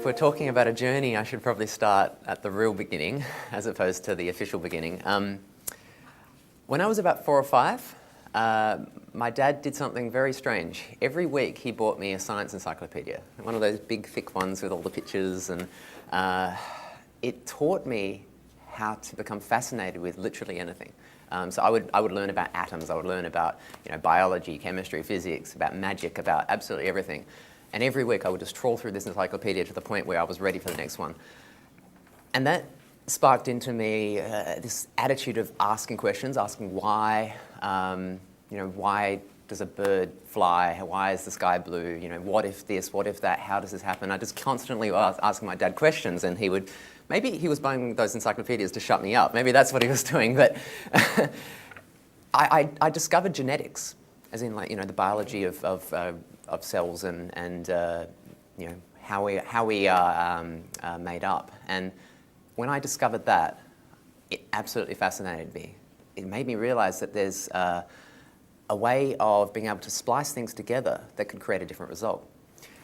we're talking about a journey, I should probably start at the real beginning as opposed to the official beginning. When I was about 4 or 5, my dad did something very strange. Every week he bought me a science encyclopedia, one of those big thick ones with all the pictures, and it taught me how to become fascinated with literally anything. So I would learn about atoms, I would learn about biology, chemistry, physics, about magic, about absolutely everything. And every week I would just trawl through this encyclopedia to the point where I was ready for the next one. And that sparked into me this attitude of asking questions, asking why. Why does a bird fly? Why is the sky blue? What if this? What if that? How does this happen? I just constantly was asking my dad questions, and maybe he was buying those encyclopedias to shut me up. Maybe that's what he was doing. But I discovered genetics, as in the biology of cells and how we are made up. And when I discovered that, it absolutely fascinated me. It made me realize that there's a way of being able to splice things together that could create a different result.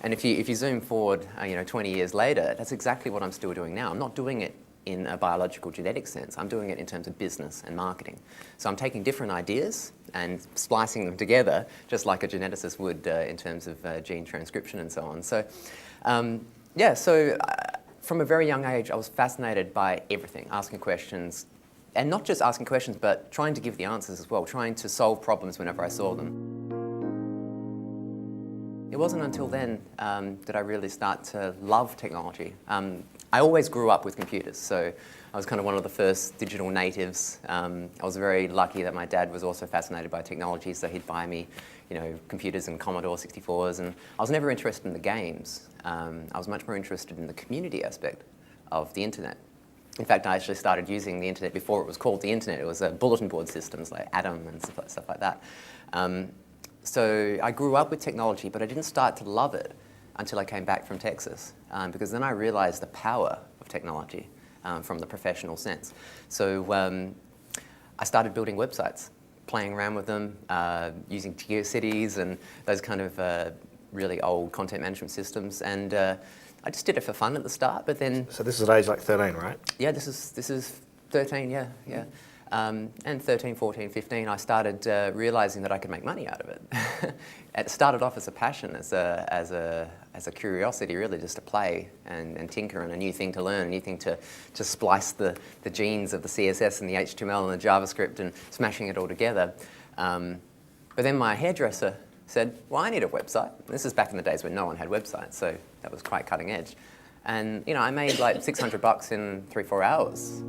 And if you zoom forward 20 years later, that's exactly what I'm still doing now. I'm not doing it in a biological genetic sense. I'm doing it in terms of business and marketing. So I'm taking different ideas and splicing them together, just like a geneticist would in terms of gene transcription and so on. So from a very young age, I was fascinated by everything, asking questions, and not just asking questions, but trying to give the answers as well, trying to solve problems whenever I saw them. It wasn't until then that I really start to love technology. I always grew up with computers, so I was kind of one of the first digital natives. I was very lucky that my dad was also fascinated by technology, so he'd buy me computers and Commodore 64s, and I was never interested in the games. I was much more interested in the community aspect of the internet. In fact, I actually started using the internet before it was called the internet. It was bulletin board systems like Atom and stuff like that. So I grew up with technology, but I didn't start to love it until I came back from Texas, because then I realized the power of technology from the professional sense. So I started building websites, playing around with them, using GeoCities and those kind of really old content management systems. And I just did it for fun at the start, but then... So this is at age like 13, right? Yeah, this is 13, yeah. And 13, 14, 15, I started realizing that I could make money out of it. It started off as a passion, as a curiosity, really, just to play and tinker, and a new thing to learn, a new thing to splice the genes of the CSS and the HTML and the JavaScript and smashing it all together. But then my hairdresser said, well, I need a website. This is back in the days when no one had websites, so that was quite cutting edge. And I made like $600 in 3-4 hours.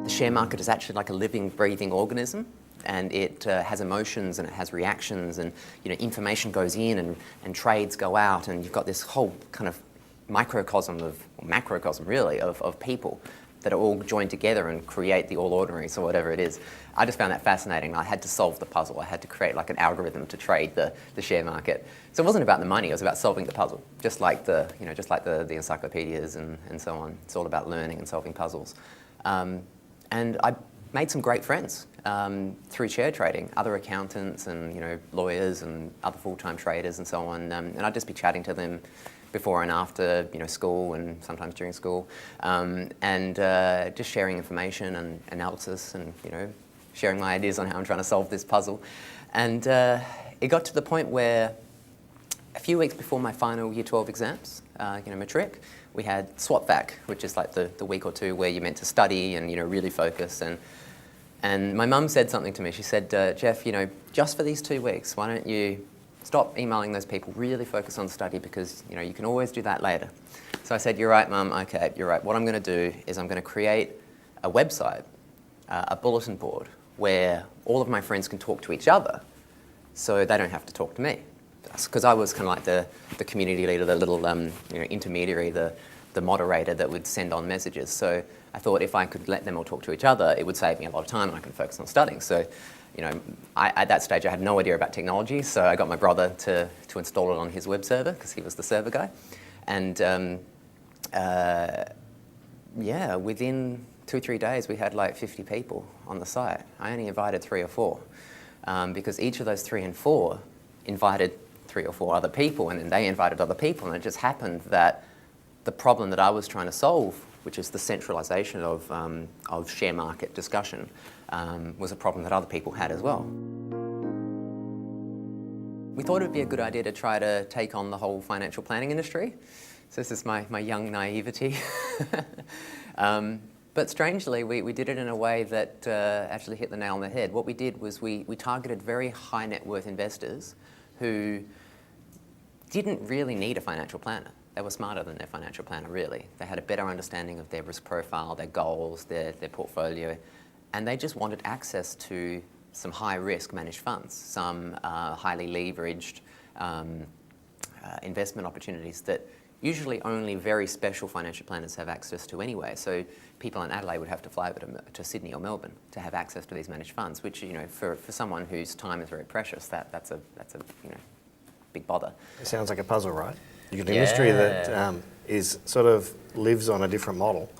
The share market is actually like a living, breathing organism, and it has emotions and it has reactions, and information goes in and trades go out, and you've got this whole kind of microcosm or macrocosm really of people that are all joined together and create the all ordinaries or whatever it is. I just found that fascinating. I had to solve the puzzle. I had to create like an algorithm to trade the share market. So it wasn't about the money, it was about solving the puzzle, just like the encyclopedias and so on. It's all about learning and solving puzzles. And I made some great friends through share trading, other accountants and lawyers and other full-time traders and so on. And I'd just be chatting to them before and after school and sometimes during school, and just sharing information and analysis and sharing my ideas on how I'm trying to solve this puzzle. And it got to the point where a few weeks before my final Year 12 exams, matric, we had SWAT-vac, which is like the week or two where you're meant to study and really focus. And my mum said something to me. She said, Geoff, just for these 2 weeks, why don't you stop emailing those people, really focus on study, because you can always do that later. So I said, you're right, Mum, okay, you're right. What I'm going to do is I'm going to create a website, a bulletin board, where all of my friends can talk to each other so they don't have to talk to me. Because I was kind of like the community leader, the little intermediary, the moderator that would send on messages. So I thought if I could let them all talk to each other, it would save me a lot of time and I can focus on studying. So at that stage I had no idea about technology, so I got my brother to install it on his web server because he was the server guy. And within 2-3 days we had like 50 people on the site. I only invited 3 or 4 because each of those 3 and 4 invited 3 or 4 other people, and then they invited other people, and it just happened that the problem that I was trying to solve, which is the centralisation of share market discussion, was a problem that other people had as well. We thought it would be a good idea to try to take on the whole financial planning industry. So this is my young naivety. But strangely, we did it in a way that actually hit the nail on the head. What we did was we targeted very high net worth investors who didn't really need a financial planner. They were smarter than their financial planner, really. They had a better understanding of their risk profile, their goals, their portfolio, and they just wanted access to some high-risk managed funds, some highly leveraged investment opportunities that usually only very special financial planners have access to anyway. So people in Adelaide would have to fly over to Sydney or Melbourne to have access to these managed funds, which, you know, for someone whose time is very precious, that's a you know, big bother. It sounds like a puzzle, right? You've got an industry that is sort of lives on a different model,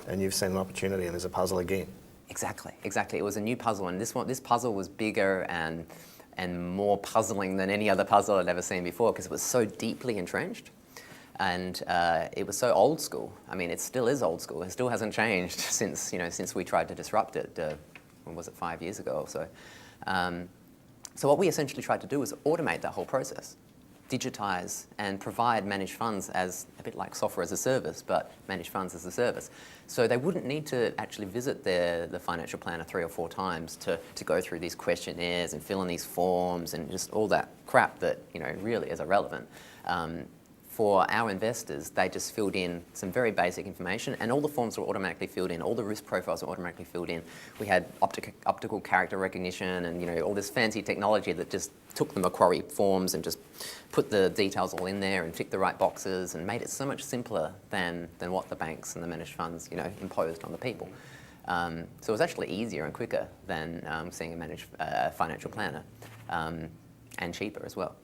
and you've seen an opportunity, and there's a puzzle again. Exactly. It was a new puzzle, and this puzzle was bigger and more puzzling than any other puzzle I'd ever seen before, because it was so deeply entrenched. And it was so old school. I mean, it still is old school. It still hasn't changed since we tried to disrupt it. When was it, 5 years ago or so? So what we essentially tried to do was automate that whole process, digitize and provide managed funds as a bit like software as a service, but managed funds as a service. So they wouldn't need to actually visit the financial planner 3 or 4 times to go through these questionnaires and fill in these forms and just all that crap that, you know, really is irrelevant. For our investors, they just filled in some very basic information, and all the forms were automatically filled in, all the risk profiles were automatically filled in. We had optical character recognition and, you know, all this fancy technology that just took the Macquarie forms and just put the details all in there and ticked the right boxes and made it so much simpler than what the banks and the managed funds, you know, imposed on the people. So it was actually easier and quicker than seeing a managed financial planner, and cheaper as well.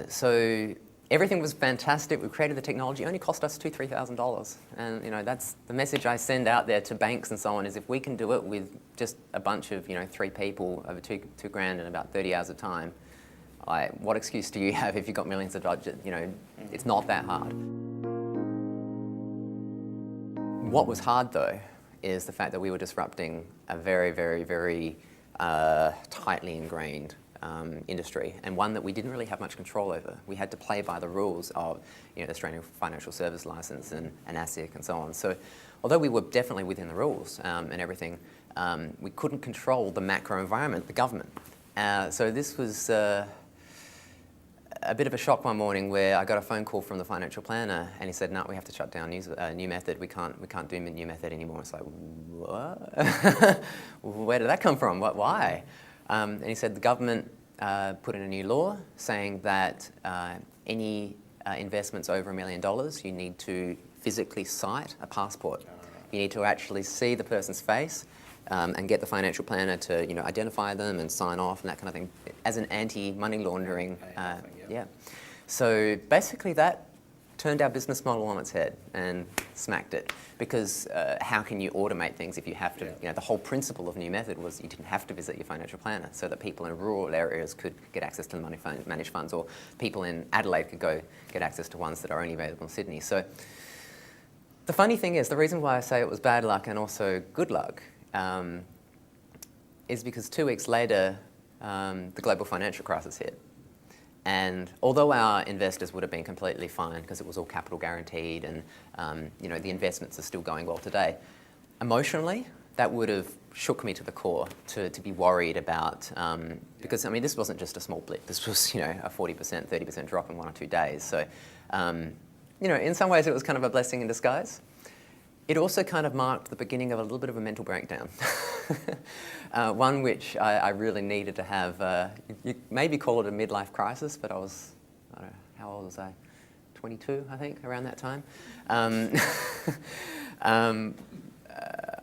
So everything was fantastic. We created the technology. It only cost us $2,000-3,000, and, you know, that's the message I send out there to banks and so on. Is if we can do it with just a bunch of, you know, 3 people over two grand and about 30 hours of time, what excuse do you have if you've got millions of budget? You know, it's not that hard. What was hard though is the fact that we were disrupting a very, very, very tightly ingrained industry, and one that we didn't really have much control over. We had to play by the rules of, you know, the Australian Financial Service Licence and ASIC and so on. So although we were definitely within the rules and everything, we couldn't control the macro environment, the government. So this was a bit of a shock one morning where I got a phone call from the financial planner, and he said, "No, we have to shut down New Method. We can't do New Method anymore." It's like, what? Where did that come from? Why? And he said the government put in a new law saying that any investments over $1 million, you need to physically cite a passport. You need to actually see the person's face and get the financial planner to, you know, identify them and sign off and that kind of thing, as an anti-money laundering. Yeah. So basically that turned our business model on its head and smacked it, because how can you automate things if you have to? You know, the whole principle of New Method was you didn't have to visit your financial planner, so that people in rural areas could get access to the managed funds, or people in Adelaide could go get access to ones that are only available in Sydney. So the funny thing is, the reason why I say it was bad luck and also good luck is because 2 weeks later, the global financial crisis hit. And although our investors would have been completely fine because it was all capital guaranteed and, you know, the investments are still going well today, emotionally, that would have shook me to the core to be worried about, because, I mean, this wasn't just a small blip. This was, you know, a 40%, 30% drop in 1 or 2 days. So, you know, in some ways it was kind of a blessing in disguise. It also kind of marked the beginning of a little bit of a mental breakdown. One which I really needed to have, you maybe call it a midlife crisis, but I don't know, how old was I? 22, I think, around that time.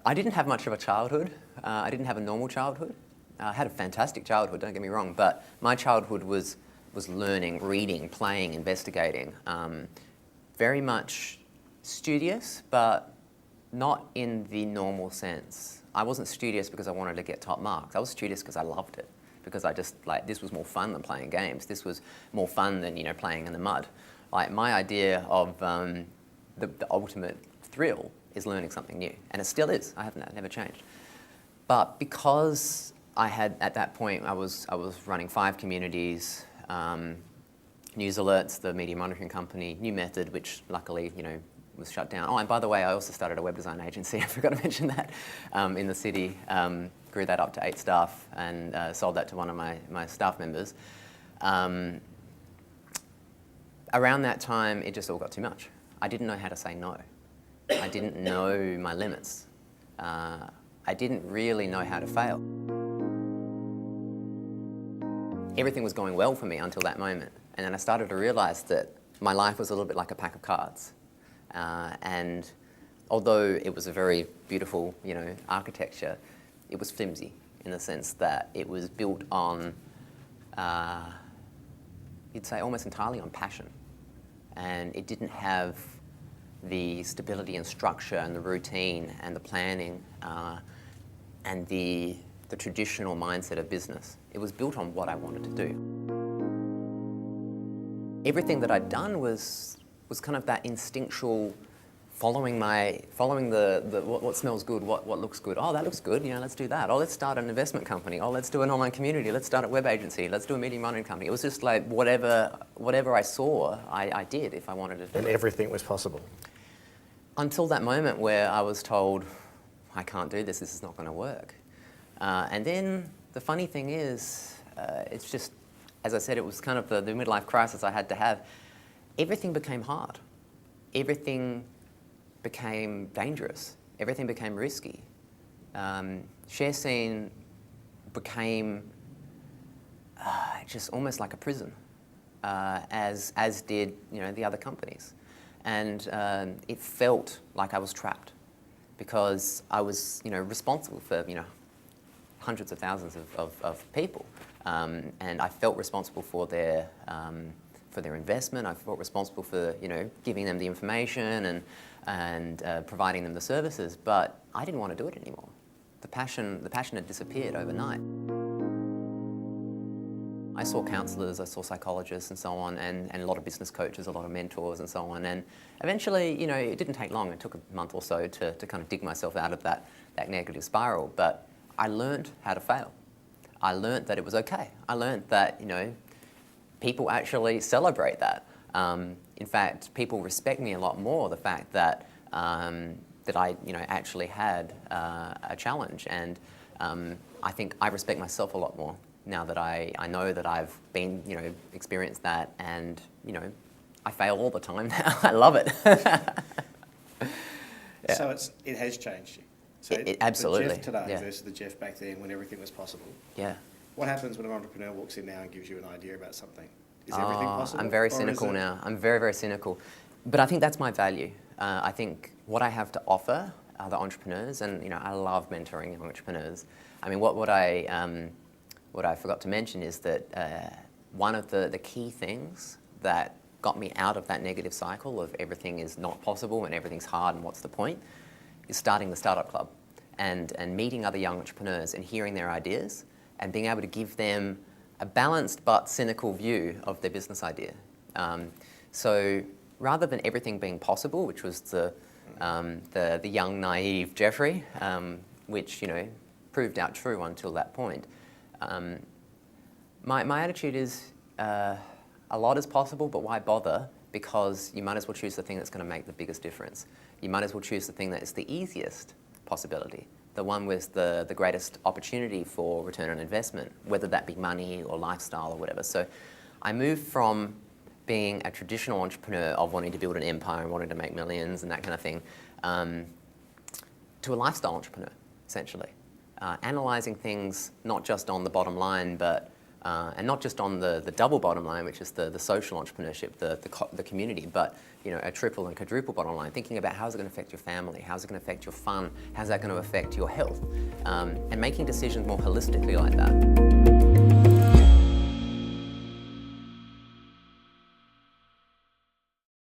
I didn't have much of a childhood. I didn't have a normal childhood. I had a fantastic childhood, don't get me wrong, but my childhood was learning, reading, playing, investigating. Very much studious, but not in the normal sense. I wasn't studious because I wanted to get top marks. I was studious because I loved it. because I just, like, this was more fun than playing games. This was more fun than, playing in the mud. Like, my idea of the ultimate thrill is learning something new, and it still is. I've never changed. But because I had, at that point, I was running 5 communities, News Alerts, the media monitoring company, New Method, which luckily, was shut down. Oh, and by the way, I also started a web design agency. I forgot to mention that, in the city. Grew that up to 8 staff and sold that to one of my staff members. Around that time, it just all got too much. I didn't know how to say no. I didn't know my limits. I didn't really know how to fail. Everything was going well for me until that moment. And then I started to realize that my life was a little bit like a pack of cards. And although it was a very beautiful, architecture, it was flimsy in the sense that it was built on, you'd say almost entirely on passion. And it didn't have the stability and structure and the routine and the planning and the traditional mindset of business. It was built on what I wanted to do. Everything that I'd done was kind of that instinctual following the what smells good, what looks good. Oh, that looks good, let's do that. Oh, let's start an investment company. Oh, let's do an online community. Let's start a web agency. Let's do a media monitoring company. It was just like whatever I saw, I did if I wanted to do it. And everything was possible. Until that moment where I was told, I can't do this is not going to work. And then the funny thing is, it's just, as I said, it was kind of the midlife crisis I had to have. Everything became hard. Everything became dangerous. Everything became risky. Share scene became just almost like a prison, as did the other companies, and it felt like I was trapped because I was responsible for hundreds of thousands of people, and I felt responsible for their investment. I felt responsible for giving them the information and providing them the services, but I didn't want to do it anymore. The passion had disappeared overnight. I saw counsellors, I saw psychologists and so on, and a lot of business coaches, a lot of mentors and so on, and eventually, it didn't take long. It took a month or so to kind of dig myself out of that negative spiral, but I learned how to fail. I learned that it was okay. I learned that, people actually celebrate that. In fact, people respect me a lot more, the fact that that I actually had a challenge, and I think I respect myself a lot more now that I know that I've been experienced that, and I fail all the time now. I love it. Yeah. So it has changed you. So it absolutely. The Geoff today versus the Geoff back then when everything was possible. Yeah. What happens when an entrepreneur walks in now and gives you an idea about something? Is everything possible? I'm very cynical now. I'm very, very cynical. But I think that's my value. I think what I have to offer other entrepreneurs, and I love mentoring young entrepreneurs. I mean, what I forgot to mention is that one of the key things that got me out of that negative cycle of everything is not possible and everything's hard and what's the point, is starting the Startup Club and meeting other young entrepreneurs and hearing their ideas and being able to give them a balanced but cynical view of their business idea. So rather than everything being possible, which was the young, naive Geoffrey, which proved out true until that point, my attitude is a lot is possible, but why bother? Because you might as well choose the thing that's going to make the biggest difference. You might as well choose the thing that is the easiest possibility, the one with the greatest opportunity for return on investment, whether that be money or lifestyle or whatever. So I moved from being a traditional entrepreneur of wanting to build an empire and wanting to make millions and that kind of thing, to a lifestyle entrepreneur, essentially. Analysing things not just on the bottom line, but and not just on the double bottom line, which is the social entrepreneurship, the community, but a triple and quadruple bottom line, thinking about how's it going to affect your family, how's it going to affect your fun, how's that going to affect your health, and making decisions more holistically like that.